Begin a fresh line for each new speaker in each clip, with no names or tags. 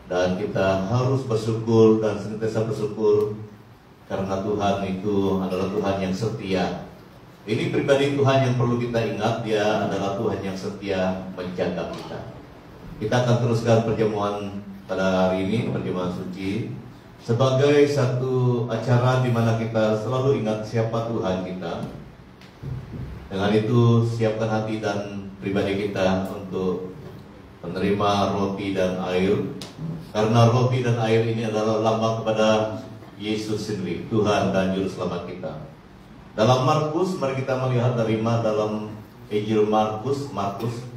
Dan kita harus bersyukur dan senantiasa bersyukur karena Tuhan itu adalah Tuhan yang setia. Ini pribadi Tuhan yang perlu kita ingat, Dia adalah Tuhan yang setia menjaga kita. Kita akan teruskan perjamuan pada hari ini, perjamuan suci, sebagai satu acara di mana kita selalu ingat siapa Tuhan kita. Dengan itu siapkan hati dan pribadi kita untuk menerima roti dan air, karena roti dan air ini adalah lambang kepada Yesus sendiri, Tuhan dan Juru Selamat kita. Dalam Markus, mari kita melihat dari dalam Injil Markus 14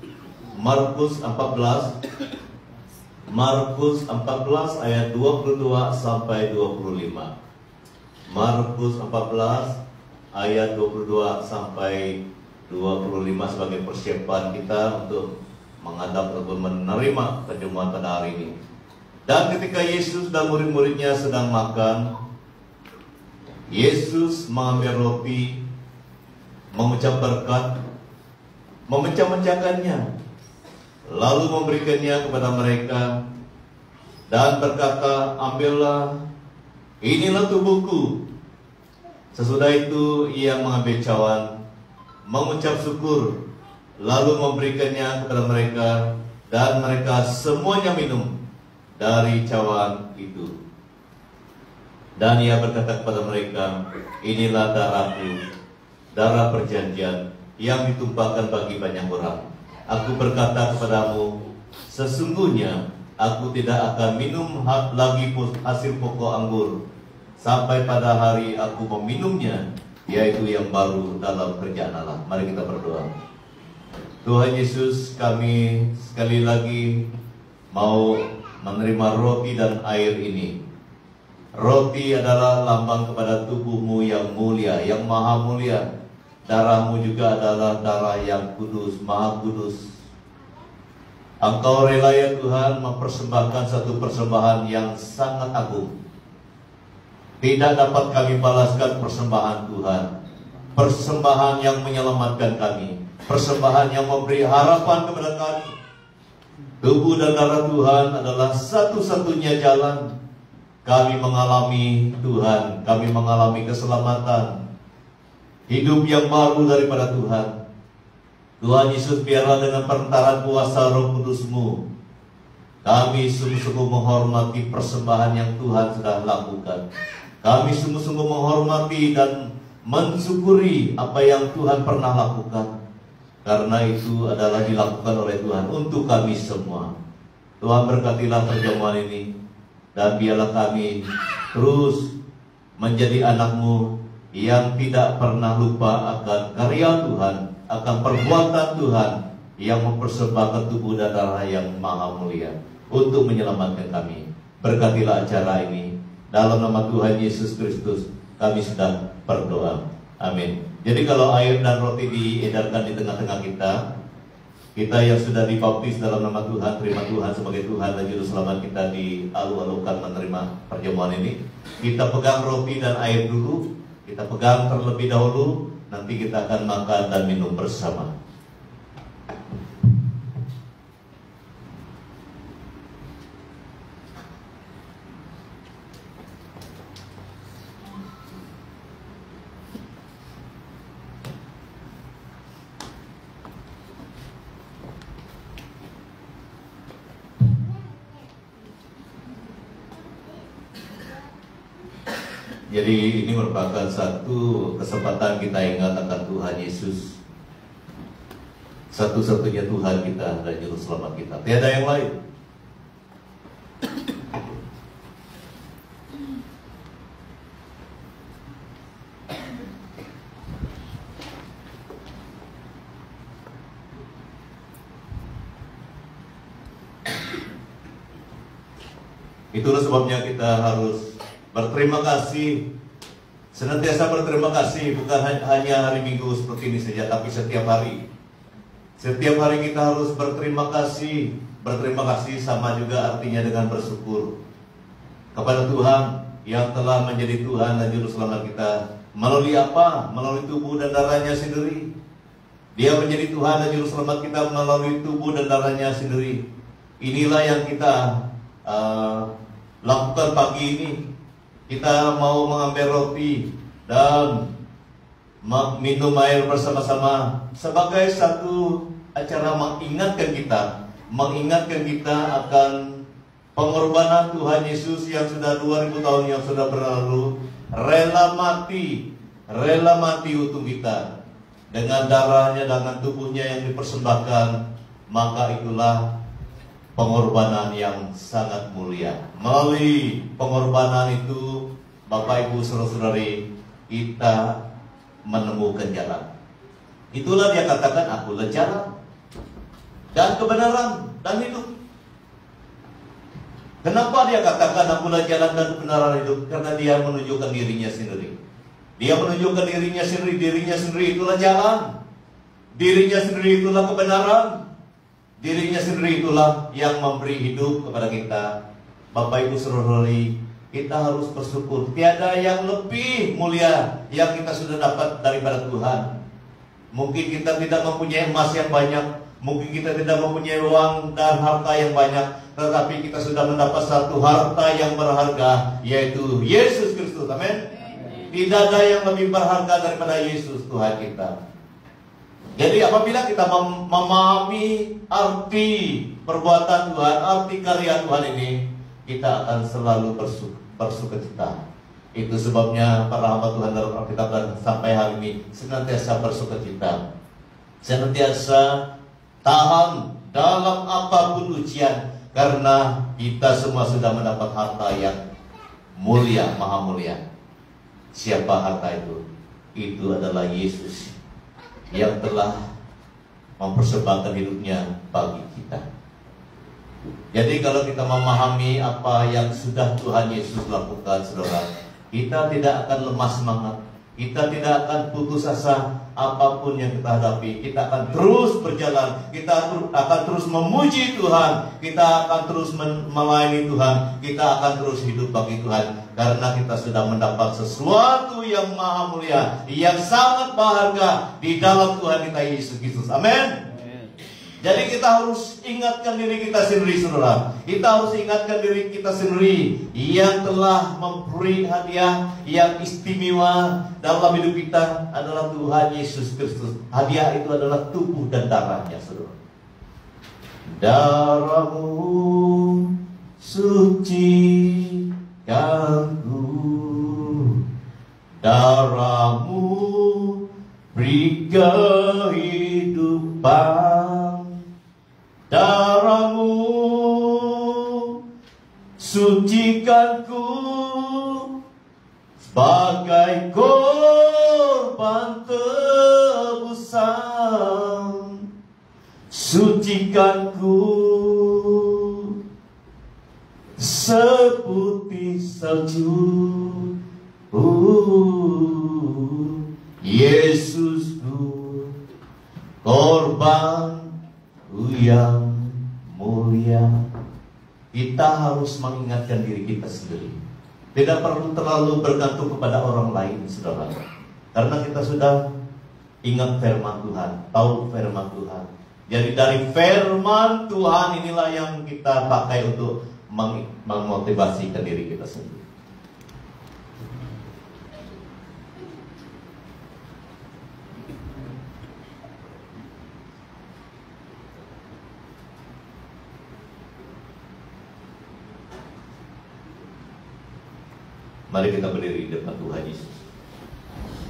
ayat 22 sampai 25. Markus 14 ayat 22 sampai 25 sebagai persiapan kita untuk menghadap ataupun menerima perjamuan pada hari ini. Dan ketika Yesus dan murid-muridnya sedang makan, Yesus mengambil roti, mengucap berkat, memecah-mecahkannya, lalu memberikannya kepada mereka dan berkata, "Ambillah, inilah tubuhku." Sesudah itu ia mengambil cawan, mengucap syukur, lalu memberikannya kepada mereka, dan mereka semuanya minum dari cawan itu. Dan ia berkata kepada mereka, "Inilah darahku, darah perjanjian yang ditumpahkan bagi banyak orang. Aku berkata kepadamu, sesungguhnya aku tidak akan minum lagi hasil pokok anggur sampai pada hari aku meminumnya, yaitu yang baru dalam kerajaan Allah." Mari kita berdoa. Tuhan Yesus, kami sekali lagi mau menerima roti dan air ini. Roti adalah lambang kepada tubuh-Mu yang mulia, yang maha mulia. Darah-Mu juga adalah darah yang kudus, maha kudus. Engkau rela ya Tuhan mempersembahkan satu persembahan yang sangat agung. Tidak dapat kami balaskan persembahan Tuhan, persembahan yang menyelamatkan kami, persembahan yang memberi harapan kepada kami. Tubuh dan darah Tuhan adalah satu-satunya jalan kami mengalami Tuhan, kami mengalami keselamatan, hidup yang baru daripada Tuhan. Tuhan Yesus, biarlah dengan perantaraan kuasa Roh Kudus-Mu, kami sungguh-sungguh menghormati persembahan yang Tuhan sudah lakukan. Kami sungguh-sungguh menghormati dan mensyukuri apa yang Tuhan pernah lakukan, karena itu adalah dilakukan oleh Tuhan untuk kami semua. Tuhan berkatilah perjamuan ini, dan biarlah kami terus menjadi anak-Mu yang tidak pernah lupa akan karya Tuhan, akan perbuatan Tuhan yang mempersembahkan tubuh dan darah yang maha mulia untuk menyelamatkan kami. Berkatilah acara ini. Dalam nama Tuhan Yesus Kristus kami sedang berdoa. Amin. Jadi kalau air dan roti diedarkan di tengah-tengah kita yang sudah dibaptis dalam nama Tuhan, terima Tuhan sebagai Tuhan dan Juru Selamat kita, dialu-alukan menerima perjamuan ini. Kita pegang roti dan air dulu, kita pegang terlebih dahulu, nanti kita akan makan dan minum bersama. Jadi ini merupakan satu kesempatan kita ingat akan Tuhan Yesus, satu-satunya Tuhan kita dan Juru Selamat kita. Tiada yang lain. Itulah sebabnya kita harus berterima kasih, senantiasa berterima kasih, bukan hanya hari Minggu seperti ini saja, tapi setiap hari. Setiap hari kita harus berterima kasih. Berterima kasih sama juga artinya dengan bersyukur kepada Tuhan yang telah menjadi Tuhan dan Juru Selamat kita. Melalui apa? Melalui tubuh dan darahnya sendiri. Dia menjadi Tuhan dan Juru Selamat kita melalui tubuh dan darahnya sendiri. Inilah yang kita lakukan pagi ini. Kita mau mengambil roti dan minum air bersama-sama sebagai satu acara mengingatkan kita akan pengorbanan Tuhan Yesus yang sudah 2000 tahun yang sudah berlalu, rela mati untuk kita dengan darahnya, dengan tubuhnya yang dipersembahkan. Maka itulah pengorbanan yang sangat mulia. Melalui pengorbanan itu, Bapak Ibu Saudara-saudari, kita menemukan jalan. Itulah dia katakan, akulah jalan dan kebenaran dan hidup. Kenapa dia katakan akulah jalan dan kebenaran hidup? Karena dia menunjukkan dirinya sendiri. Dia menunjukkan dirinya sendiri itulah jalan. Dirinya sendiri itulah kebenaran. Dirinya sendiri itulah yang memberi hidup kepada kita. Bapak Ibu Saudara-saudari, kita harus bersyukur. Tiada yang lebih mulia yang kita sudah dapat daripada Tuhan. Mungkin kita tidak mempunyai emas yang banyak, mungkin kita tidak mempunyai uang dan harta yang banyak, tetapi kita sudah mendapat satu harta yang berharga, yaitu Yesus Kristus. Amin. Tidak ada yang lebih berharga daripada Yesus Tuhan kita. Jadi apabila kita memahami arti perbuatan Tuhan, arti karya Tuhan ini, kita akan selalu bersukacita. Itu sebabnya para hamba Tuhan dalam Alkitab dan sampai hari ini senantiasa bersukacita, senantiasa tahan dalam apapun ujian, karena kita semua sudah mendapat harta yang mulia, maha mulia. Siapa harta itu? Itu adalah Yesus yang telah mempersembahkan hidupnya bagi kita. Jadi kalau kita memahami apa yang sudah Tuhan Yesus lakukan, saudara, kita tidak akan lemah semangat, kita tidak akan putus asa apapun yang kita hadapi. Kita akan terus berjalan, kita akan terus memuji Tuhan, kita akan terus melayani Tuhan, kita akan terus hidup bagi Tuhan, karena kita sudah mendapat sesuatu yang maha mulia, yang sangat berharga di dalam Tuhan kita Yesus Kristus. Amin. Jadi kita harus ingatkan diri kita sendiri, saudara. Kita harus ingatkan diri kita sendiri yang telah memberi hadiah yang istimewa dalam hidup kita adalah Tuhan Yesus Kristus. Hadiah itu adalah tubuh dan darahnya, saudara. Darahmu sucikanku, darahmu beri kehidupan. Darahmu sucikanku sebagai korban tebusan. Sucikanku seputih salju, Yesusku, korban yang mulia. Kita harus mengingatkan diri kita sendiri. Tidak perlu terlalu bergantung kepada orang lain, saudara. Karena kita sudah ingat firman Tuhan, tahu firman Tuhan. Jadi dari firman Tuhan inilah yang kita pakai untuk memotivasi ke diri kita sendiri. Mari kita berdiri di depan Tuhan Yesus.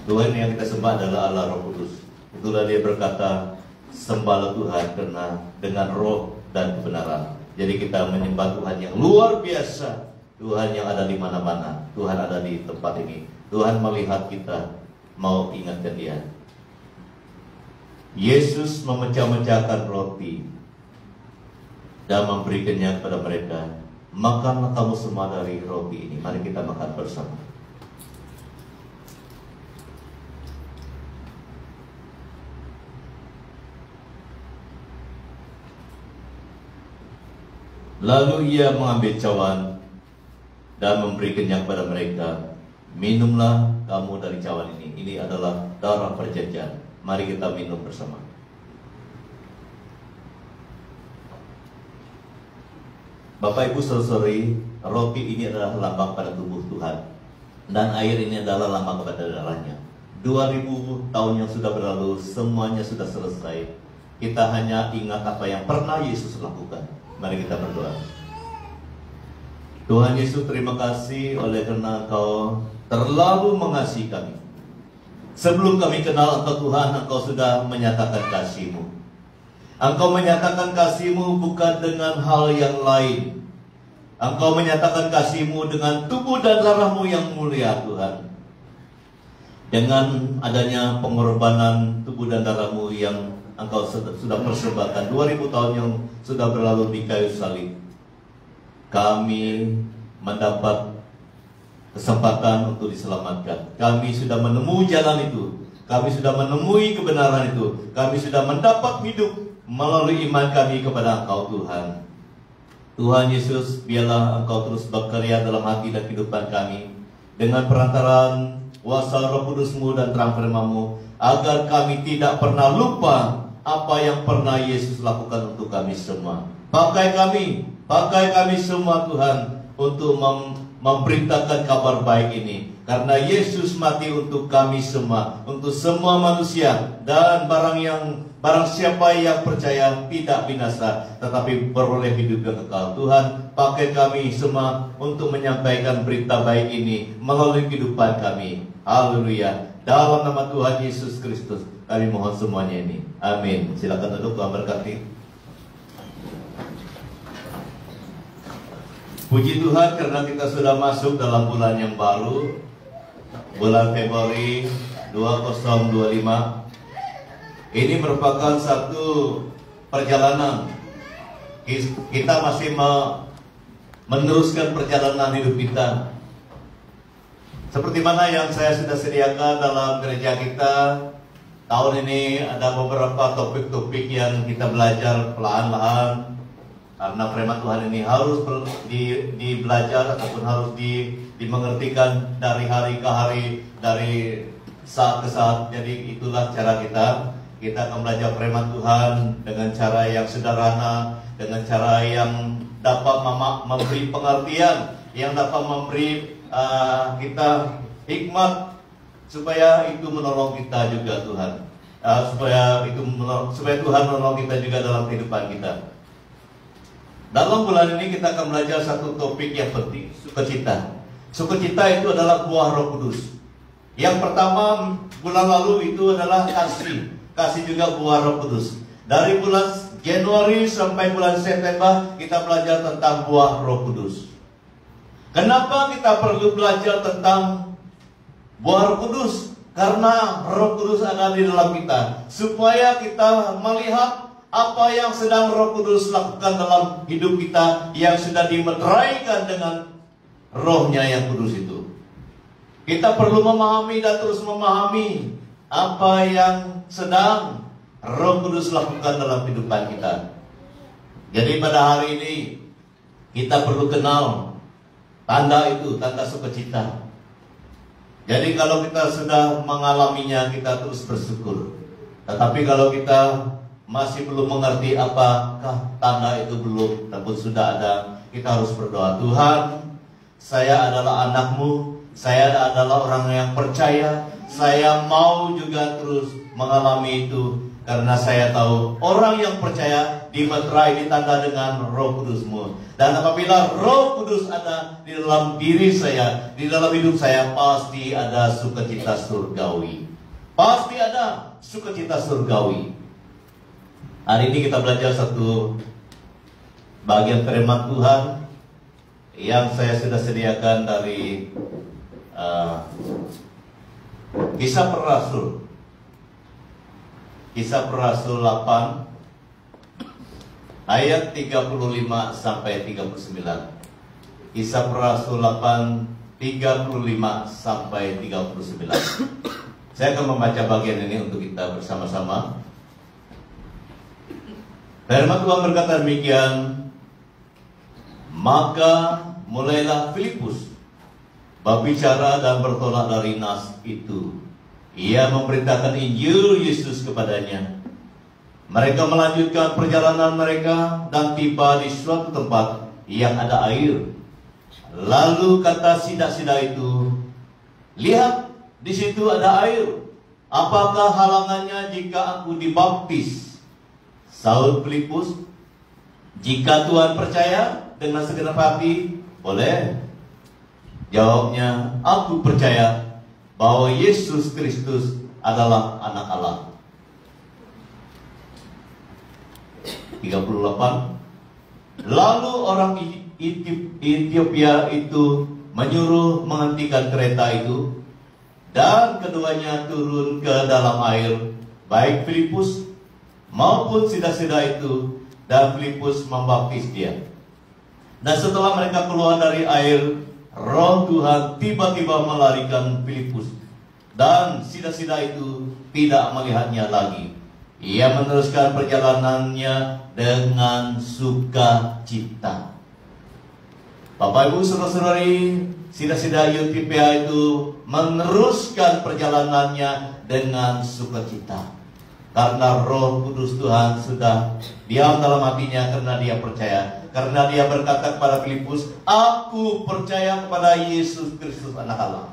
Tuhan yang kita sembah adalah Allah Roh Kudus. Itulah dia berkata, sembahlah Tuhan karena dengan roh dan kebenaran. Jadi kita menyembah Tuhan yang luar biasa, Tuhan yang ada di mana-mana. Tuhan ada di tempat ini. Tuhan melihat kita, mau ingatkan dia. Yesus memecah-mecahkan roti dan memberikannya kepada mereka. Makanlah kamu semua dari roti ini. Mari kita makan bersama. Lalu ia mengambil cawan dan memberikannya kepada mereka. Minumlah kamu dari cawan ini. Ini adalah darah perjanjian. Mari kita minum bersama. Bapak Ibu saudari, roti ini adalah lambang pada tubuh Tuhan, dan air ini adalah lambang pada darahnya. 2000 tahun yang sudah berlalu, semuanya sudah selesai. Kita hanya ingat apa yang pernah Yesus lakukan. Mari kita berdoa. Tuhan Yesus, terima kasih oleh karena Engkau terlalu mengasihi kami. Sebelum kami kenal Engkau Tuhan, Engkau sudah menyatakan kasih-Mu. Engkau menyatakan kasih-Mu bukan dengan hal yang lain. Engkau menyatakan kasih-Mu dengan tubuh dan darah-Mu yang mulia, Tuhan. Dengan adanya pengorbanan tubuh dan darah-Mu yang Engkau sudah persembahkan 2000 tahun yang sudah berlalu di kayu salib, kami mendapat kesempatan untuk diselamatkan. Kami sudah menemui jalan itu. Kami sudah menemui kebenaran itu. Kami sudah mendapat hidup melalui iman kami kepada Engkau, Tuhan. Tuhan Yesus, biarlah Engkau terus bekerja dalam hati dan kehidupan kami dengan perantaraan kuasa Roh Kudus-Mu dan terang firman-Mu, agar kami tidak pernah lupa apa yang pernah Yesus lakukan untuk kami semua. Pakai kami semua, Tuhan, untuk memberitakan kabar baik ini. Karena Yesus mati untuk kami semua, untuk semua manusia, dan barang siapa yang percaya tidak binasa, tetapi beroleh hidup yang kekal. Tuhan, pakai kami semua untuk menyampaikan berita baik ini melalui kehidupan kami. Haleluya. Dalam nama Tuhan Yesus Kristus kami mohon semuanya ini. Amin. Silakan duduk, Tuhan berkati. Puji Tuhan karena kita sudah masuk dalam bulan yang baru, bulan Februari 2025. Ini merupakan satu perjalanan. Kita masih meneruskan perjalanan hidup kita. Seperti mana yang saya sudah sediakan dalam gereja kita, tahun ini ada beberapa topik-topik yang kita belajar perlahan-lahan. Karena firman Tuhan ini harus dibelajar ataupun harus dimengertikan dari hari ke hari, dari saat ke saat. Jadi itulah cara kita. Kita akan belajar firman Tuhan dengan cara yang sederhana, dengan cara yang dapat memberi pengertian, yang dapat memberi kita hikmat, supaya itu menolong kita juga, Tuhan. Supaya Tuhan menolong kita juga dalam kehidupan kita. Dalam bulan ini kita akan belajar satu topik yang penting, sukacita. Sukacita itu adalah buah Roh Kudus. Yang pertama bulan lalu itu adalah kasih. Kasih juga buah Roh Kudus. Dari bulan Januari sampai bulan September kita belajar tentang buah Roh Kudus. Kenapa kita perlu belajar tentang buah Roh Kudus? Karena Roh Kudus ada di dalam kita, supaya kita melihat apa yang sedang Roh Kudus lakukan dalam hidup kita, yang sudah dimeteraikan dengan Roh-Nya yang kudus itu. Kita perlu memahami dan terus memahami apa yang sedang Roh Kudus lakukan dalam kehidupan kita. Jadi pada hari ini kita perlu kenal tanda itu, tanda sukacita. Jadi kalau kita sudah mengalaminya, kita terus bersyukur. Tetapi kalau kita masih belum mengerti apakah tanda itu belum, tapi sudah ada, kita harus berdoa. Tuhan, saya adalah anak-Mu, saya adalah orang yang percaya, saya mau juga terus mengalami itu. Karena saya tahu orang yang percaya dimeterai, ditanda dengan Roh Kudus-Mu. Dan apabila Roh Kudus ada di dalam diri saya, di dalam hidup saya, pasti ada sukacita surgawi. Pasti ada sukacita surgawi. Hari ini kita belajar satu bagian firman Tuhan yang saya sudah sediakan dari Kisah Para Rasul. Kisah Para Rasul 8 ayat 35 sampai 39. Kisah Para Rasul 8 35 sampai 39. Saya akan membaca bagian ini untuk kita bersama-sama. Firman Tuhan berkata demikian, maka mulailah Filipus berbicara dan bertolak dari Nas itu. Ia memberitakan Injil Yesus kepadanya. Mereka melanjutkan perjalanan mereka dan tiba di suatu tempat yang ada air. Lalu kata sida-sida itu, lihat, di situ ada air. Apakah halangannya jika aku dibaptis? Sahut Filipus, jika Tuhan percaya dengan segenap hati, boleh. Jawabnya, aku percaya bahwa Yesus Kristus adalah anak Allah. 38. Lalu orang Ethiopia itu menyuruh menghentikan kereta itu, dan keduanya turun ke dalam air, baik Filipus maupun sida-sida itu, dan Filipus membaptis dia. Dan setelah mereka keluar dari air, Roh Tuhan tiba-tiba melarikan Filipus, dan sida-sida itu tidak melihatnya lagi. Ia meneruskan perjalanannya dengan sukacita. Bapak Ibu saudara-saudari, sida-sida Ethiopia itu meneruskan perjalanannya dengan sukacita, karena Roh Kudus Tuhan sudah diam dalam hatinya, karena dia percaya. Karena dia berkata kepada Filipus, aku percaya kepada Yesus Kristus anak Allah.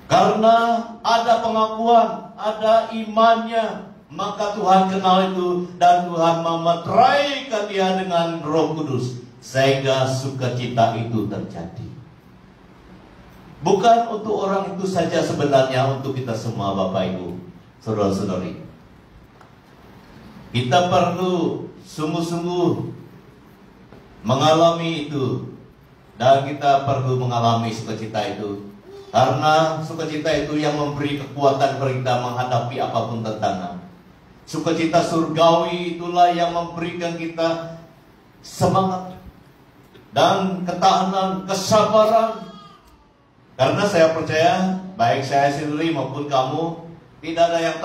Karena ada pengakuan, ada imannya, maka Tuhan kenal itu, dan Tuhan memeteraikan dia dengan Roh Kudus, sehingga sukacita itu terjadi. Bukan untuk orang itu saja sebenarnya, untuk kita semua Bapak Ibu, saudara-saudari. Kita perlu sungguh-sungguh mengalami itu, dan kita perlu mengalami sukacita itu. Karena sukacita itu yang memberi kekuatan kepada kita menghadapi apapun tantangan. Sukacita surgawi itulah yang memberikan kita semangat dan ketahanan, kesabaran. Karena saya percaya, baik saya sendiri maupun kamu, tidak ada yang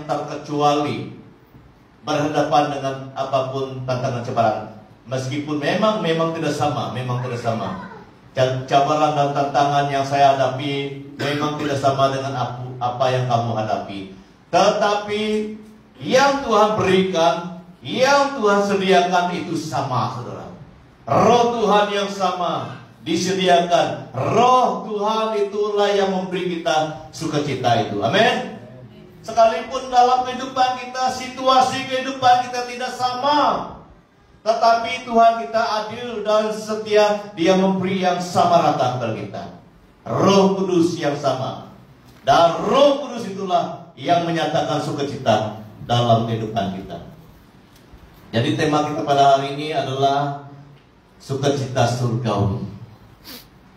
terkecuali, berhadapan dengan apapun tantangan cobaan. Meskipun memang tidak sama. Cabaran dan tantangan yang saya hadapi memang tidak sama dengan apa yang kamu hadapi. Tetapi yang Tuhan berikan, yang Tuhan sediakan itu sama, saudara. Roh Tuhan yang sama disediakan. Roh Tuhan itulah yang memberi kita sukacita itu. Amin. Sekalipun dalam kehidupan kita, situasi kehidupan kita tidak sama, tetapi Tuhan kita adil dan setia. Dia memberi yang sama rata kepada kita, Roh Kudus yang sama. Dan Roh Kudus itulah yang menyatakan sukacita dalam kehidupan kita. Jadi tema kita pada hari ini adalah sukacita surgawi.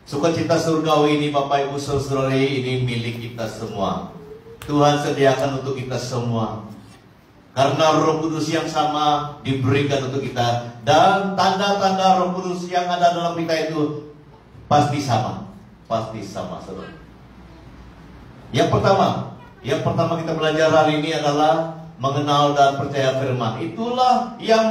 Sukacita surgawi ini Bapak Ibu saudari, ini milik kita semua. Tuhan sediakan untuk kita semua. Karena Roh Kudus yang sama diberikan untuk kita, dan tanda-tanda Roh Kudus yang ada dalam kita itu pasti sama, saudara. Yang pertama kita belajar hari ini adalah mengenal dan percaya firman. Itulah yang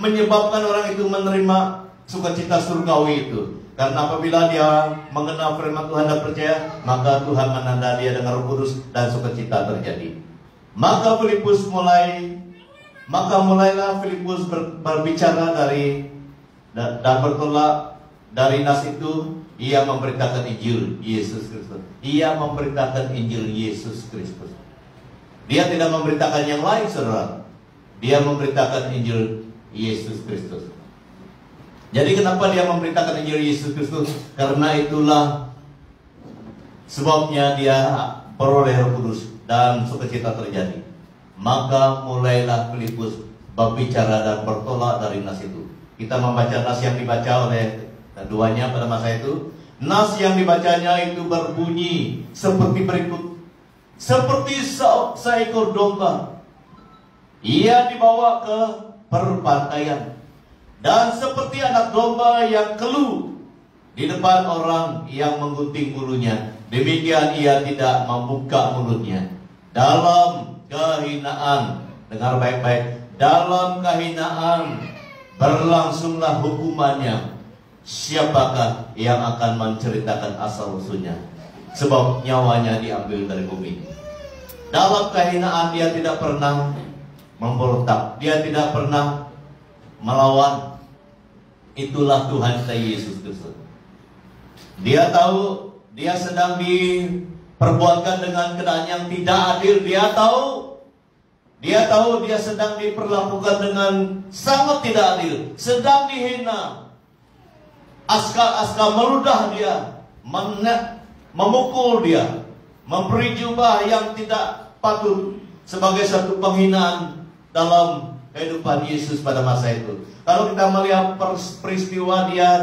menyebabkan orang itu menerima sukacita surgawi itu. Karena apabila dia mengenal firman Tuhan dan percaya, maka Tuhan menandai dia dengan Roh Kudus dan sukacita terjadi. Maka mulailah Filipus berbicara dan bertolak dari nas itu. Ia memberitakan Injil Yesus Kristus. Dia tidak memberitakan yang lain, saudara. Dia memberitakan Injil Yesus Kristus. Jadi kenapa dia memberitakan Injil Yesus Kristus? Karena itulah sebabnya dia peroleh Roh Kudus dan sukacita terjadi. Maka mulailah Filipus berbicara dan bertolak dari nas itu. Kita membaca nas yang dibaca oleh keduanya pada masa itu. Nas yang dibacanya itu berbunyi seperti berikut. Seperti seekor domba, ia dibawa ke perpantaian, dan seperti anak domba yang keluh di depan orang yang menggunting bulunya, demikian ia tidak membuka mulutnya. Dalam kehinaan, dengar baik-baik, dalam kehinaan berlangsunglah hukumannya. Siapakah yang akan menceritakan asal usulnya? Sebab nyawanya diambil dari bumi. Dalam kehinaan dia tidak pernah memberontak, dia tidak pernah melawan. Itulah Tuhan kita Yesus Kristus. Dia tahu dia sedang diperbuatkan dengan keadaan yang tidak adil. Dia tahu dia sedang diperlakukan dengan sangat tidak adil, sedang dihina. Askar meludah dia, memukul dia, memberi jubah yang tidak patut sebagai satu penghinaan dalam kehidupan Yesus pada masa itu. Kalau kita melihat peristiwa dia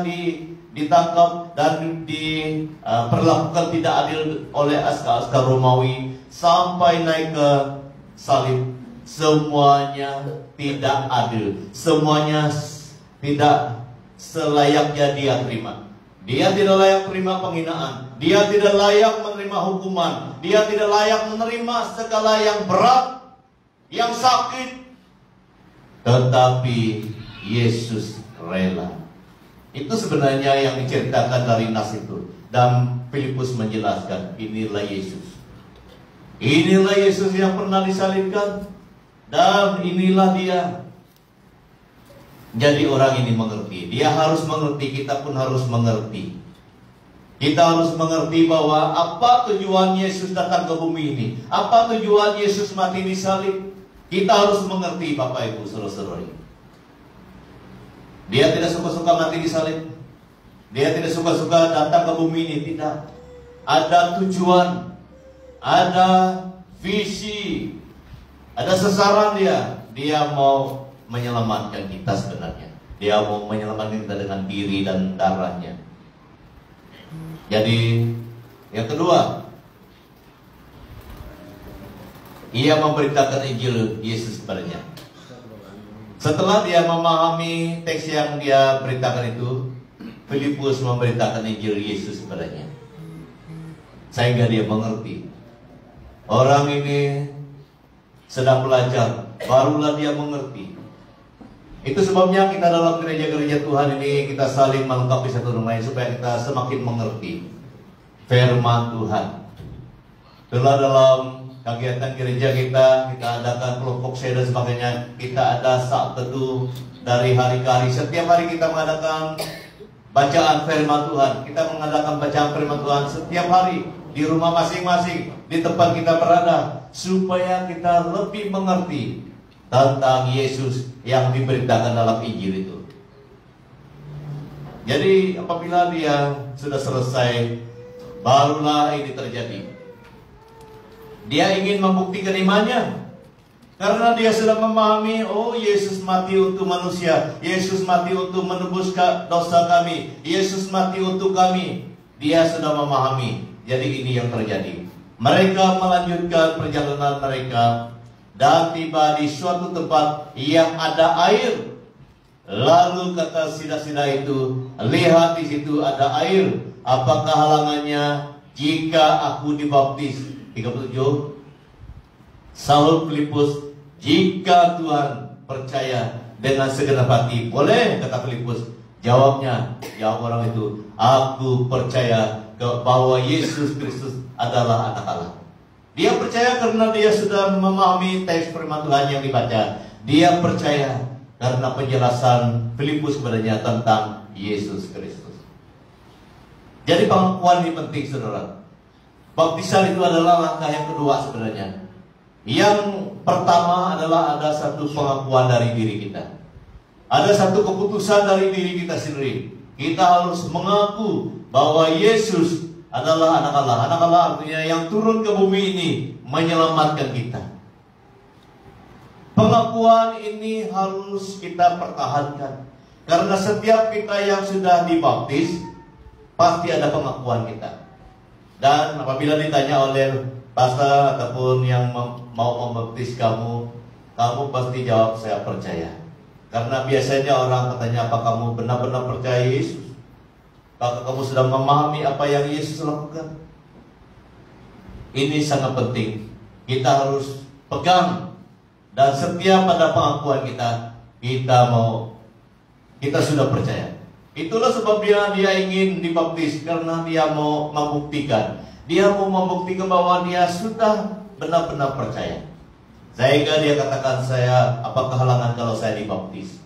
ditangkap dan diperlakukan tidak adil oleh askar Romawi sampai naik ke salib, semuanya tidak adil, semuanya tidak selayaknya dia terima. Dia tidak layak terima penghinaan, dia tidak layak menerima hukuman, dia tidak layak menerima segala yang berat, yang sakit. Tetapi Yesus rela. Itu sebenarnya yang diceritakan dari nas itu. Dan Filipus menjelaskan, inilah Yesus. Inilah Yesus yang pernah disalibkan. Dan inilah dia. Jadi orang ini mengerti. Dia harus mengerti, kita pun harus mengerti. Kita harus mengerti bahwa apa tujuan Yesus datang ke bumi ini. Apa tujuan Yesus mati di salib. Kita harus mengerti, Bapak Ibu saudara-saudari. Dia tidak suka-suka mati di salib. Dia tidak suka-suka datang ke bumi ini. Tidak. Ada tujuan, ada visi, ada sasaran dia. Dia mau menyelamatkan kita sebenarnya. Dia mau menyelamatkan kita dengan diri dan darahnya. Jadi yang kedua, ia memberitakan Injil Yesus kepadanya. Setelah dia memahami teks yang dia beritakan itu, Filipus memberitakan Injil Yesus kepadanya. Sehingga dia mengerti. Orang ini sedang belajar, barulah dia mengerti. Itu sebabnya kita dalam gereja-gereja Tuhan ini kita saling melengkapi satu sama lain supaya kita semakin mengerti firman Tuhan. Itulah dalam kegiatan gereja kita adakan kelompok share dan sebagainya. Kita ada saat teduh dari hari ke hari. Setiap hari kita mengadakan bacaan firman Tuhan. Kita mengadakan bacaan firman Tuhan setiap hari di rumah masing-masing, di tempat kita berada, supaya kita lebih mengerti tentang Yesus yang diberitakan dalam Injil itu. Jadi apabila dia sudah selesai, barulah ini terjadi. Dia ingin membuktikan imannya. Karena dia sudah memahami, oh Yesus mati untuk manusia, Yesus mati untuk menebus dosa kami, Yesus mati untuk kami. Dia sudah memahami. Jadi ini yang terjadi. Mereka melanjutkan perjalanan mereka dan tiba di suatu tempat yang ada air. Lalu kata sida-sida itu, lihat di situ ada air. Apakah halangannya jika aku dibaptis? 37. Saul Filipus, jika Tuhan percaya dengan segenap hati, boleh, kata Filipus. Jawab orang itu, aku percaya bahwa Yesus Kristus adalah anak Allah. Dia percaya karena dia sudah memahami teks firman Tuhan yang dibaca. Dia percaya karena penjelasan Filipus kepadanya tentang Yesus Kristus. Jadi pengakuan ini penting, saudara. Baptisan itu adalah langkah yang kedua sebenarnya. Yang pertama adalah ada satu pengakuan dari diri kita. Ada satu keputusan dari diri kita sendiri. Kita harus mengaku bahwa Yesus adalah anak Allah. Anak Allah artinya yang turun ke bumi ini menyelamatkan kita. Pengakuan ini harus kita pertahankan. Karena setiap kita yang sudah dibaptis, pasti ada pengakuan kita. Dan apabila ditanya oleh pastor ataupun yang mau membaptis kamu pasti jawab, saya percaya. Karena biasanya orang katanya, apa kamu benar-benar percaya Yesus? Apakah kamu sudah memahami apa yang Yesus lakukan? Ini sangat penting. Kita harus pegang. Dan setiap pada pengakuan kita sudah percaya. Itulah sebabnya dia ingin dibaptis, karena dia mau membuktikan. Dia mau membuktikan bahwa dia sudah benar-benar percaya. Sehingga dia katakan, apakah halangan kalau saya dibaptis?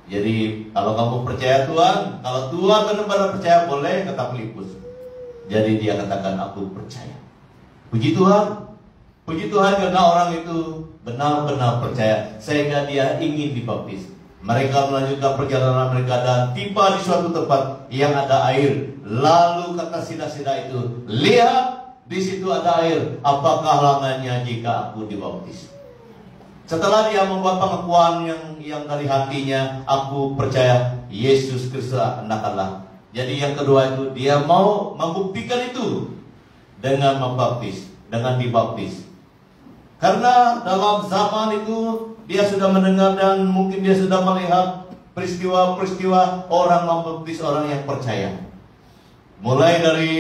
Jadi kalau kamu percaya Tuhan, kalau Tuhan benar-benar percaya, boleh, kata Filipus. Jadi dia katakan, aku percaya. Puji Tuhan. Puji Tuhan karena orang itu benar-benar percaya, sehingga dia ingin dibaptis. Mereka melanjutkan perjalanan mereka dan tiba di suatu tempat yang ada air. Lalu kata sida-sida itu, lihat, di situ ada air. Apakah halangannya jika aku dibaptis? Setelah dia membuat pengakuan yang dari hatinya, aku percaya Yesus Kristus anak Allah. Jadi yang kedua itu, dia mau membuktikan itu dengan membaptis, dengan dibaptis. Karena dalam zaman itu dia sudah mendengar dan mungkin dia sudah melihat peristiwa-peristiwa orang membaptis orang yang percaya. Mulai dari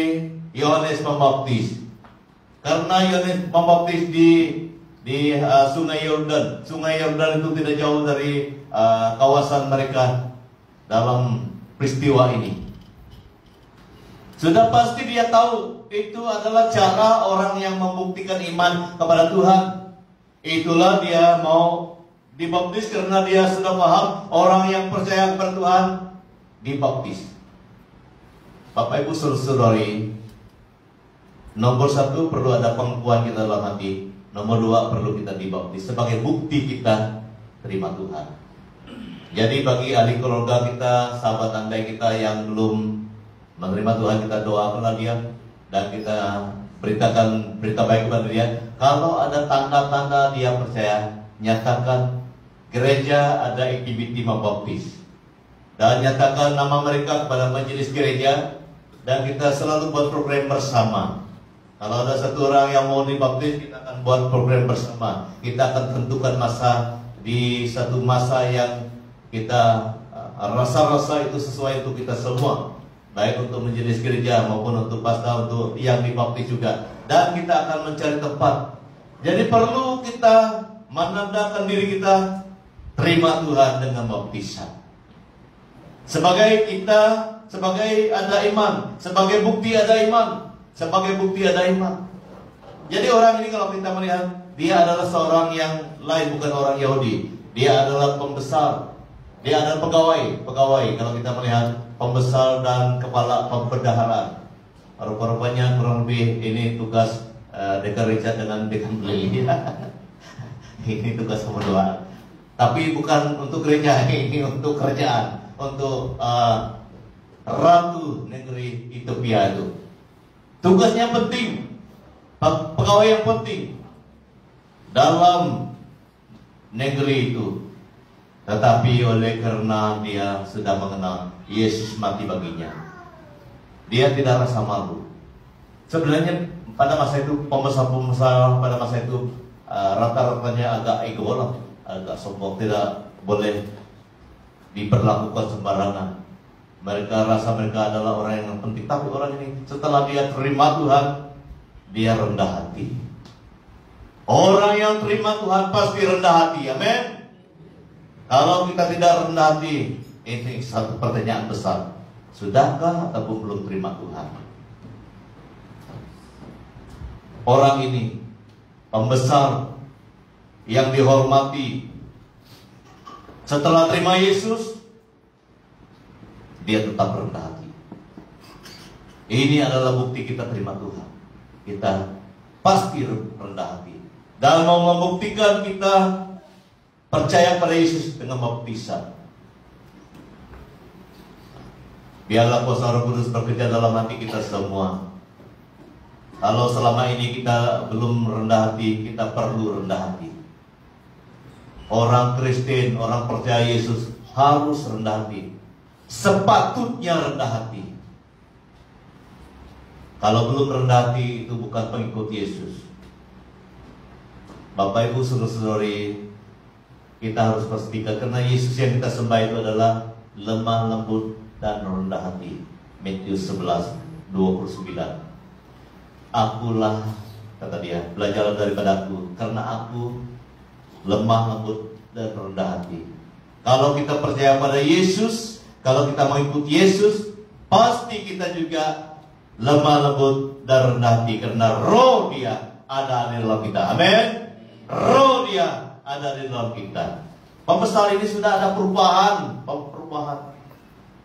Yohanes Pembaptis. Karena Yohanes Pembaptis di Sungai Yordan. Sungai Yordan itu tidak jauh dari kawasan mereka dalam peristiwa ini. Sudah pasti dia tahu itu adalah cara orang yang membuktikan iman kepada Tuhan. Itulah dia mau dibaptis karena dia sudah paham orang yang percaya kepada Tuhan dibaptis. Bapak Ibu saudari, nomor satu perlu ada pengakuan kita dalam hati. Nomor dua perlu kita dibaptis sebagai bukti kita terima Tuhan. Jadi bagi ahli keluarga kita, sahabat andai kita yang belum menerima Tuhan, kita doakanlah dia dan kita beritakan berita baik kepada dia. Kalau ada tanda-tanda dia percaya, nyatakan gereja ada activity membaptis dan nyatakan nama mereka kepada majelis gereja dan kita selalu buat program bersama. Kalau ada satu orang yang mau dibaptis, kita akan buat program bersama. Kita akan tentukan masa di satu masa yang kita rasa-rasa itu sesuai untuk kita semua, baik untuk majelis gereja maupun untuk pastor, untuk yang dibaptis juga. Dan kita akan mencari tempat. Jadi perlu kita menandakan diri kita terima Tuhan dengan baptisan. Sebagai kita, sebagai ada iman, sebagai bukti ada iman, sebagai bukti ada iman. Jadi orang ini kalau kita melihat, dia adalah seorang yang lain, bukan orang Yahudi. Dia adalah pembesar, dia adalah pegawai. Kalau kita melihat pembesar dan kepala pembendaharaan, rupa-rupanya kurang lebih ini tugas Dekan Richard dengan Dekan Lili. Ini tugas pemberdoaan. Tapi bukan untuk gereja, ini untuk kerjaan, untuk Ratu Negeri Ethiopia itu. Tugasnya penting, pegawai yang penting dalam negeri itu. Tetapi oleh karena dia sudah mengenal Yesus mati baginya, dia tidak rasa malu. Sebenarnya pada masa itu pembesar-pembesar pada masa itu rata-ratanya agak ego lah, agak sombong, tidak boleh diperlakukan sembarangan. Mereka rasa mereka adalah orang yang penting. Tapi orang ini setelah dia terima Tuhan, dia rendah hati. Orang yang terima Tuhan pasti rendah hati, amin. Kalau kita tidak rendah hati, ini satu pertanyaan besar. Sudahkah ataupun belum terima Tuhan? Orang ini pembesar yang dihormati, setelah terima Yesus, dia tetap rendah hati. Ini adalah bukti kita terima Tuhan. Kita pasti rendah hati dan mau membuktikan kita percaya pada Yesus dengan baptisan. Biarlah kuasa Roh Kudus bekerja dalam hati kita semua. Kalau selama ini kita belum rendah hati, kita perlu rendah hati. Orang Kristen, orang percaya Yesus harus rendah hati. Sepatutnya rendah hati. Kalau belum rendah hati, itu bukan pengikut Yesus. Bapak Ibu saudara-saudari, kita harus pastikan, karena Yesus yang kita sembah itu adalah lemah lembut dan rendah hati. Matius 11:29. Akulah, kata dia, belajarlah daripada aku, karena aku lemah lembut dan rendah hati. Kalau kita percaya pada Yesus, kalau kita mengikut Yesus, pasti kita juga lemah lembut dan rendah hati, karena roh dia ada di dalam kita. Amin. Roh dia ada di dalam kita. Pembesar ini sudah ada perubahan.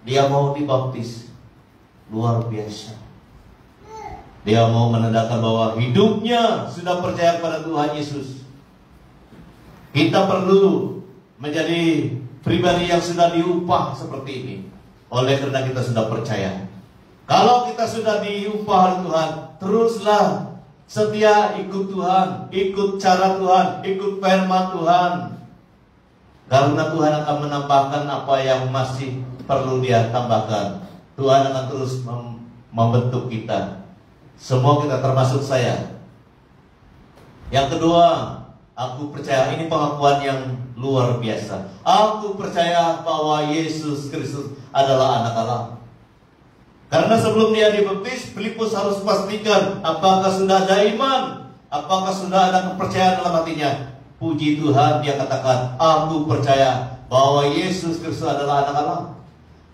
Dia mau dibaptis. Luar biasa. Dia mau menandakan bahwa hidupnya sudah percaya kepada Tuhan Yesus. Kita perlu menjadi pribadi yang sudah diupah seperti ini. Oleh karena kita sudah percaya. Kalau kita sudah diupah oleh Tuhan, teruslah setia ikut Tuhan, ikut cara Tuhan, ikut firman Tuhan. Karena Tuhan akan menambahkan apa yang masih perlu Dia tambahkan. Tuhan akan terus membentuk kita. Semua kita, termasuk saya. Yang kedua, aku percaya, ini pengakuan yang luar biasa. Aku percaya bahwa Yesus Kristus adalah anak Allah. Karena sebelum dia dibaptis, Filipus harus pastikan apakah sudah ada iman, apakah sudah ada kepercayaan dalam hatinya. Puji Tuhan, dia katakan, aku percaya bahwa Yesus Kristus adalah anak Allah.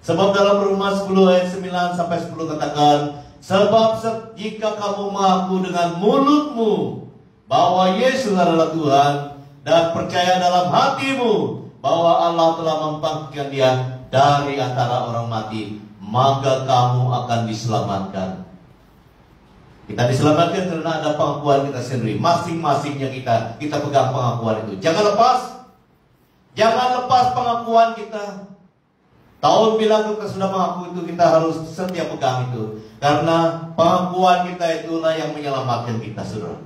Sebab dalam Roma 10 ayat 9 sampai 10 katakan, sebab jika kamu mengaku dengan mulutmu bahwa Yesus adalah Tuhan, dan percaya dalam hatimu bahwa Allah telah membangkitkan Dia dari antara orang mati, maka kamu akan diselamatkan. Kita diselamatkan karena ada pengakuan kita sendiri. Masing-masingnya kita pegang pengakuan itu. Jangan lepas pengakuan kita. Tahun bilang kita sudah mengaku itu, kita harus setia pegang itu. Karena pengakuan kita itulah yang menyelamatkan kita, saudara.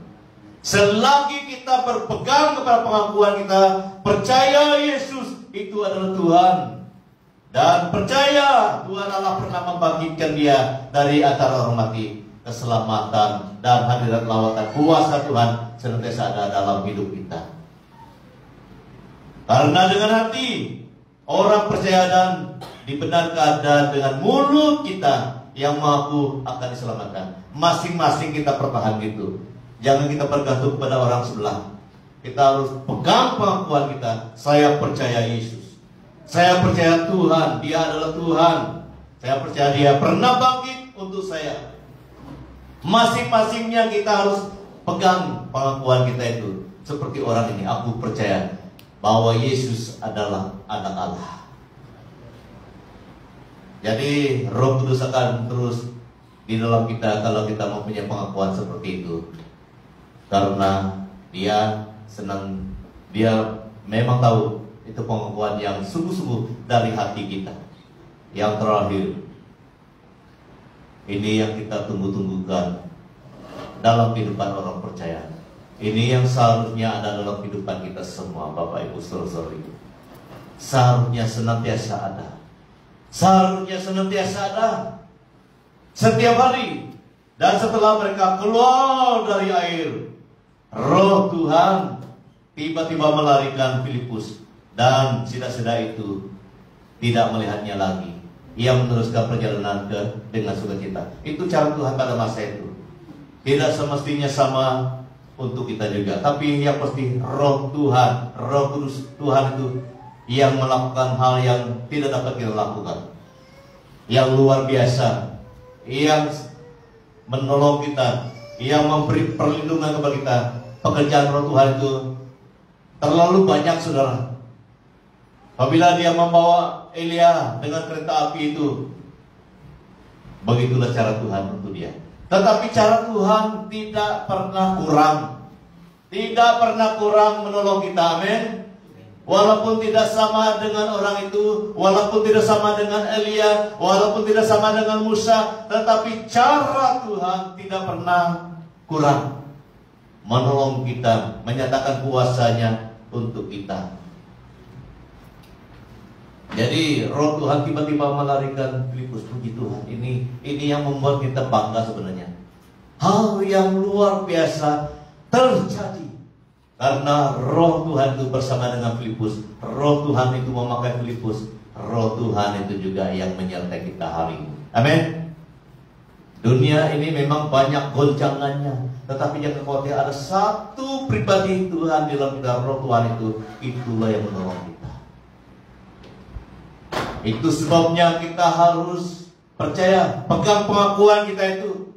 Selagi kita berpegang kepada pengakuan kita, percaya Yesus itu adalah Tuhan, dan percaya Tuhan Allah pernah membangkitkan Dia dari antara orang mati, keselamatan dan hadirat lawatan kuasa Tuhan senantiasa ada dalam hidup kita. Karena dengan hati orang percaya dan dibenarkan, dan dengan mulut kita yang mengaku akan diselamatkan. Masing-masing kita pertahan gitu. Jangan kita bergantung pada orang sebelah. Kita harus pegang pengakuan kita. Saya percaya Yesus. Saya percaya Tuhan, Dia adalah Tuhan. Saya percaya Dia pernah bangkit untuk saya. Masing-masingnya kita harus pegang pengakuan kita itu. Seperti orang ini, aku percaya bahwa Yesus adalah anak Allah. Jadi Roh Kudus akan terus di dalam kita kalau kita mempunyai pengakuan seperti itu. Karena Dia senang, Dia memang tahu itu pengakuan yang sungguh-sungguh dari hati kita. Yang terakhir, ini yang kita tunggu-tunggukan dalam kehidupan orang percaya. Ini yang seharusnya ada dalam kehidupan kita semua, Bapak Ibu saudara-saudari. Seharusnya senantiasa ada. Seharusnya senantiasa ada setiap hari. Dan setelah mereka keluar dari air, Roh Tuhan tiba-tiba melarikan Filipus, dan sida-sida itu tidak melihatnya lagi. Ia meneruskan perjalanan dengan sukacita. Itu cara Tuhan pada masa itu. Tidak semestinya sama untuk kita juga, tapi yang pasti Roh Tuhan, Roh Kudus Tuhan itu yang melakukan hal yang tidak dapat kita lakukan, yang luar biasa, yang menolong kita, yang memberi perlindungan kepada kita. Pekerjaan Roh Tuhan itu terlalu banyak, saudara. Apabila Dia membawa Elia dengan kereta api itu, begitulah cara Tuhan untuk dia. Tetapi cara Tuhan tidak pernah kurang. Tidak pernah kurang menolong kita, amin. Walaupun tidak sama dengan orang itu, walaupun tidak sama dengan Elia, walaupun tidak sama dengan Musa, tetapi cara Tuhan tidak pernah kurang menolong kita, menyatakan kuasanya untuk kita. Jadi Roh Tuhan tiba-tiba melarikan Filipus. Puji Tuhan, ini yang membuat kita bangga sebenarnya. Hal yang luar biasa terjadi karena Roh Tuhan itu bersama dengan Filipus. Roh Tuhan itu memakai Filipus. Roh Tuhan itu juga yang menyertai kita hari ini. Amin. Dunia ini memang banyak goncangannya, tetapi jangan khawatir, ada satu pribadi Tuhan di dalam kita, Roh Tuhan itulah yang menolong kita. Itu sebabnya kita harus percaya, pegang pengakuan kita itu.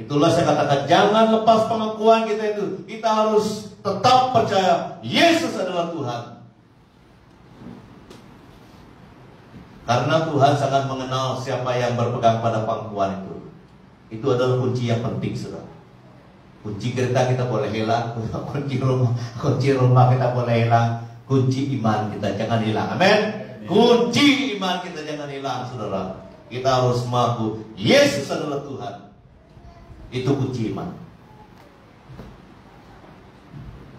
Itulah saya katakan, jangan lepas pengakuan kita itu. Kita harus tetap percaya Yesus adalah Tuhan. Karena Tuhan sangat mengenal siapa yang berpegang pada pangkuan itu. Itu adalah kunci yang penting, saudara. Kunci kereta kita boleh hilang, kunci rumah kita boleh hilang, kunci iman kita jangan hilang. Amin. Kunci iman kita jangan hilang, saudara. Kita harus mengaku Yesus adalah Tuhan. Itu kunci iman.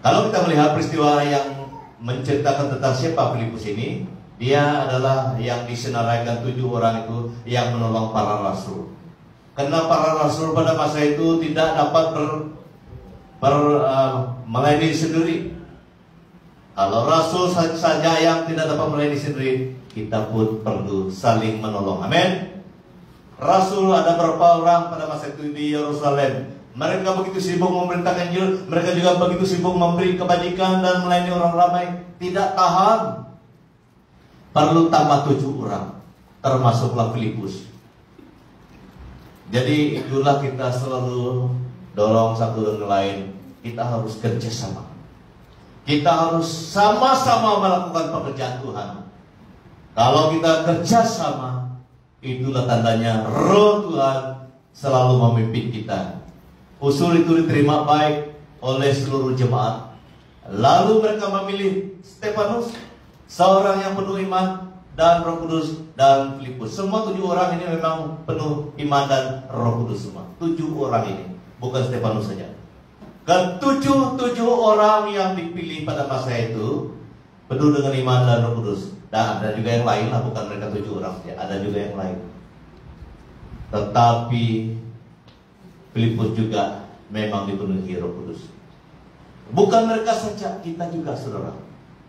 Kalau kita melihat peristiwa yang menceritakan tentang siapa Filipus ini, dia adalah yang disenaraikan 7 orang itu yang menolong para rasul. Karena para rasul pada masa itu tidak dapat melayani sendiri. Kalau rasul saja yang tidak dapat melayani sendiri, kita pun perlu saling menolong. Amin. Rasul ada berapa orang pada masa itu di Yerusalem. Mereka begitu sibuk memerintahkan Injil, mereka juga begitu sibuk memberi kebajikan dan melayani orang ramai. Tidak tahan. Perlu tambah 7 orang, termasuklah Filipus. Jadi itulah kita selalu dorong satu dengan lain. Kita harus kerjasama. Kita harus sama-sama melakukan pekerjaan Tuhan. Kalau kita kerjasama, itulah tandanya Roh Tuhan selalu memimpin kita. Usul itu diterima baik oleh seluruh jemaat. Lalu mereka memilih Stefanus, seorang yang penuh iman, dan Roh Kudus, dan Filipus. Semua 7 orang ini memang penuh iman dan Roh Kudus semua. 7 orang ini, bukan Stefanus saja. Ketujuh orang yang dipilih pada masa itu penuh dengan iman dan Roh Kudus. Dan ada juga yang lain lah, bukan mereka 7 orang saja. Ada juga yang lain. Tetapi Filipus juga memang dipenuhi Roh Kudus. Bukan mereka saja, kita juga, saudara.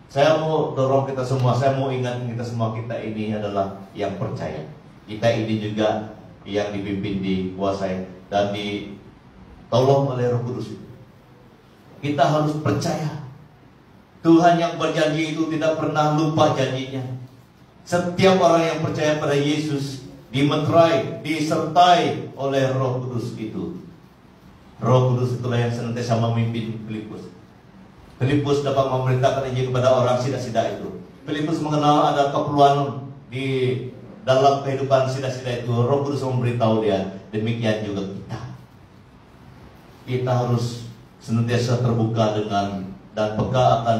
Saya mau dorong kita semua, saya mau ingatkan kita semua, kita ini adalah yang percaya. Kita ini juga yang dipimpin, dikuasai, dan ditolong oleh Roh Kudus itu. Kita harus percaya. Tuhan yang berjanji itu tidak pernah lupa janjinya. Setiap orang yang percaya pada Yesus dimeterai, disertai oleh Roh Kudus itu. Roh Kudus itulah yang senantiasa memimpin Filipus. Filipus dapat memerintahkan Injil kepada orang sida-sida itu. Filipus mengenal ada keperluan di dalam kehidupan sida-sida itu. Roh Kudus memberitahu dia. Demikian juga kita. Kita harus senantiasa terbuka dengan dan peka akan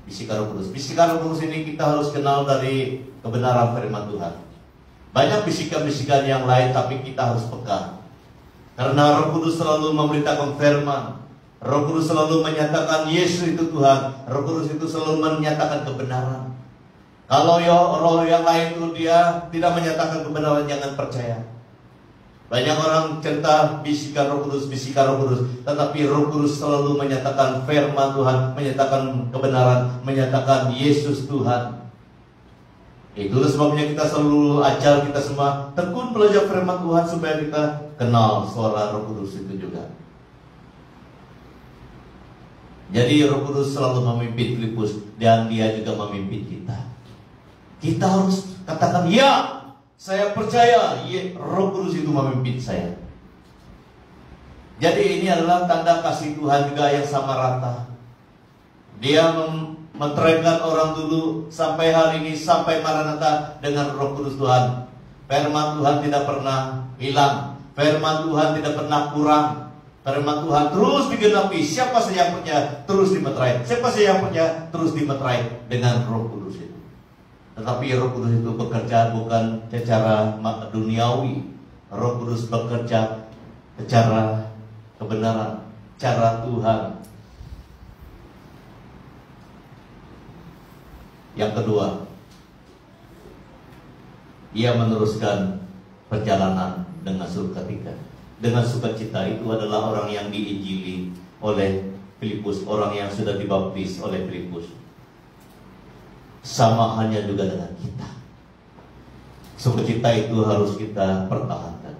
bisikan Roh Kudus. Bisikan Roh Kudus ini kita harus kenal dari kebenaran firman Tuhan. Banyak bisikan-bisikan yang lain, tapi kita harus peka. Karena Roh Kudus selalu memberitakan firman. Roh Kudus selalu menyatakan Yesus itu Tuhan. Roh Kudus itu selalu menyatakan kebenaran. Kalau roh yang lain itu dia tidak menyatakan kebenaran, jangan percaya. Banyak orang cerita bisikan Roh Kudus, tetapi Roh Kudus selalu menyatakan firman Tuhan, menyatakan kebenaran, menyatakan Yesus Tuhan. Itulah sebabnya kita selalu ajar kita semua tekun belajar firman Tuhan supaya kita kenal suara Roh Kudus itu juga. Jadi Roh Kudus selalu memimpin Filipus dan dia juga memimpin kita. Kita harus katakan, ya, saya percaya Roh Kudus itu memimpin saya. Jadi ini adalah tanda kasih Tuhan juga yang sama rata. Dia memeteraikan orang dulu sampai hari ini, sampai Maranatha dengan Roh Kudus Tuhan. Firman Tuhan tidak pernah hilang. Firman Tuhan tidak pernah kurang. Firman Tuhan terus digenapi. Siapa saja yang percaya terus dimeterai. Siapa saja yang percaya terus dimeterai dengan Roh Kudus itu. Tetapi Roh Kudus itu bekerja bukan secara duniawi. Roh Kudus bekerja secara kebenaran, cara Tuhan. Yang kedua, ia meneruskan perjalanan dengan sukacita. Dengan sukacita itu adalah orang yang diinjili oleh Filipus, orang yang sudah dibaptis oleh Filipus. Sama hanya juga dengan kita. Sukacita itu harus kita pertahankan.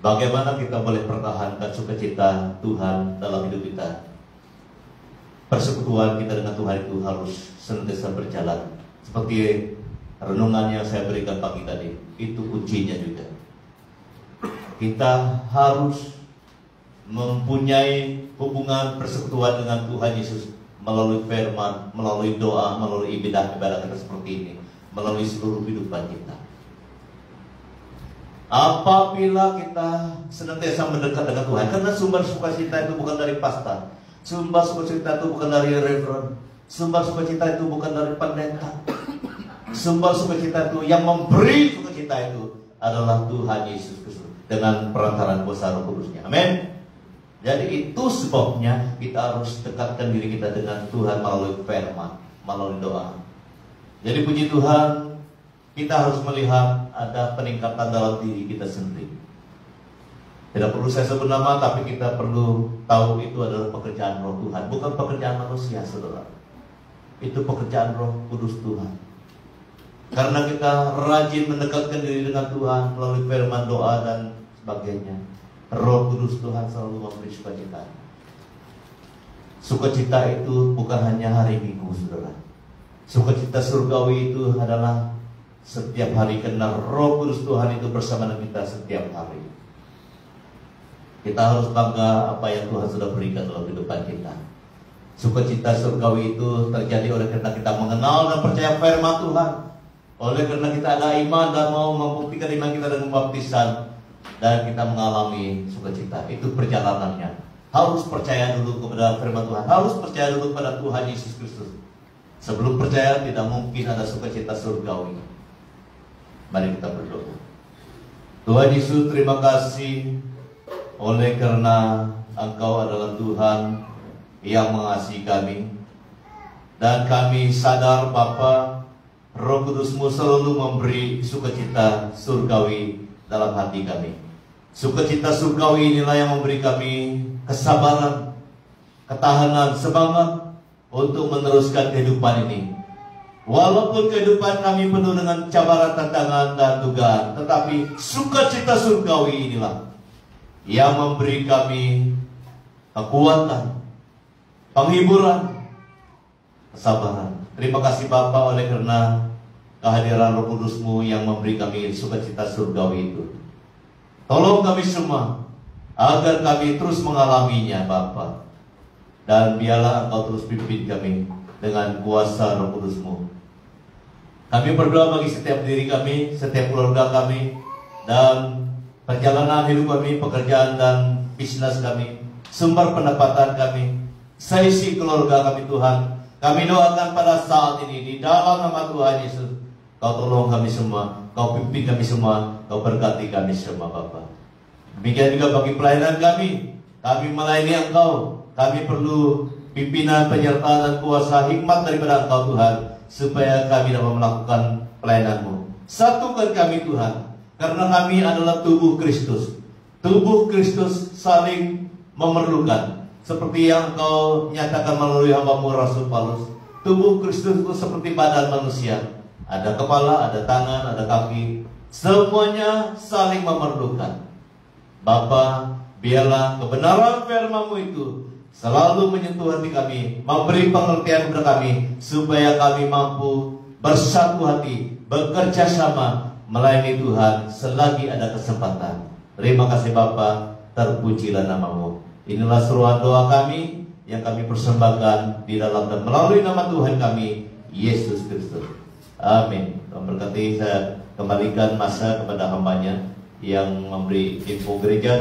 Bagaimana kita boleh pertahankan sukacita Tuhan dalam hidup kita? Persekutuan kita dengan Tuhan itu harus senantiasa berjalan. Seperti renungan yang saya berikan pagi tadi, itu kuncinya juga. Kita harus mempunyai hubungan persekutuan dengan Tuhan Yesus melalui firman, melalui doa, melalui ibadah kita seperti ini. melalui seluruh kehidupan kita. Apabila kita senantiasa mendekat dengan Tuhan, karena sumber sukacita itu bukan dari pastor, sumber sukacita itu bukan dari reverend, sumber sukacita itu bukan dari pendeta, sumber sukacita itu yang memberi sukacita itu adalah Tuhan Yesus Kristus dengan perantaraan kuasa Roh Kudusnya. Amin. Jadi itu sebabnya kita harus dekatkan diri kita dengan Tuhan melalui firman, melalui doa. Jadi puji Tuhan, kita harus melihat ada peningkatan dalam diri kita sendiri. Tidak perlu saya sebut nama, tapi kita perlu tahu itu adalah pekerjaan Roh Tuhan, bukan pekerjaan manusia, saudara. Itu pekerjaan Roh Kudus Tuhan. Karena kita rajin mendekatkan diri dengan Tuhan melalui firman, doa dan sebagainya, Roh Kudus Tuhan selalu memberi sukacita. Sukacita itu bukan hanya hari Minggu, saudara. Sukacita surgawi itu adalah setiap hari, karena Roh Kudus Tuhan itu bersama dengan kita setiap hari. Kita harus bangga apa yang Tuhan sudah berikan dalam kehidupan kita. Sukacita surgawi itu terjadi oleh karena kita mengenal dan percaya firman Tuhan, oleh karena kita ada iman dan mau membuktikan iman kita dengan baptisan, dan kita mengalami sukacita. Itu perjalanannya. Harus percaya dulu kepada firman Tuhan, harus percaya dulu kepada Tuhan Yesus Kristus. Sebelum percaya tidak mungkin ada sukacita surgawi. Mari kita berdoa. Tuhan Yesus, terima kasih oleh karena Engkau adalah Tuhan yang mengasihi kami, dan kami sadar Bapa, Roh Kudus-Mu selalu memberi sukacita surgawi dalam hati kami. Sukacita surgawi inilah yang memberi kami kesabaran, ketahanan, semangat untuk meneruskan kehidupan ini. Walaupun kehidupan kami penuh dengan cabaran, tantangan, dan dugaan, tetapi sukacita surgawi inilah yang memberi kami kekuatan, penghiburan, kesabaran. Terima kasih Bapa oleh karena kehadiran Roh Kudus-Mu yang memberi kami sukacita surgawi itu. Tolong kami semua agar kami terus mengalaminya Bapa, dan biarlah Engkau terus pimpin kami dengan kuasa Roh Kudus-Mu. Kami berdoa bagi setiap diri kami, setiap keluarga kami, dan perjalanan hidup kami, pekerjaan dan bisnis kami, sumber pendapatan kami, seisi keluarga kami Tuhan. Kami doakan pada saat ini di dalam nama Tuhan Yesus, Kau tolong kami semua, Kau pimpin kami semua, Kau berkati kami semua Bapa. Demikian juga bagi pelayanan kami melayani Engkau. Kami perlu pimpinan, penyertaan dan kuasa hikmat daripada Engkau Tuhan, supaya kami dapat melakukan pelayanan-Mu. Satukan kami Tuhan, karena kami adalah tubuh Kristus. Tubuh Kristus saling memerlukan, seperti yang Engkau nyatakan melalui hamba-Mu Rasul Paulus. Tubuh Kristus itu seperti badan manusia, ada kepala, ada tangan, ada kaki, semuanya saling memerlukan. Bapa, biarlah kebenaran firman-Mu itu selalu menyentuh hati kami, memberi pengertian kepada kami, supaya kami mampu bersatu hati, bekerja sama, melayani Tuhan selagi ada kesempatan. Terima kasih Bapa, terpujilah nama-Mu. Inilah seruan doa kami yang kami persembahkan di dalam dan melalui nama Tuhan kami, Yesus Kristus. Amin. Tuhan berkati. Saya kembalikan masa kepada hambanya yang memberi info gereja.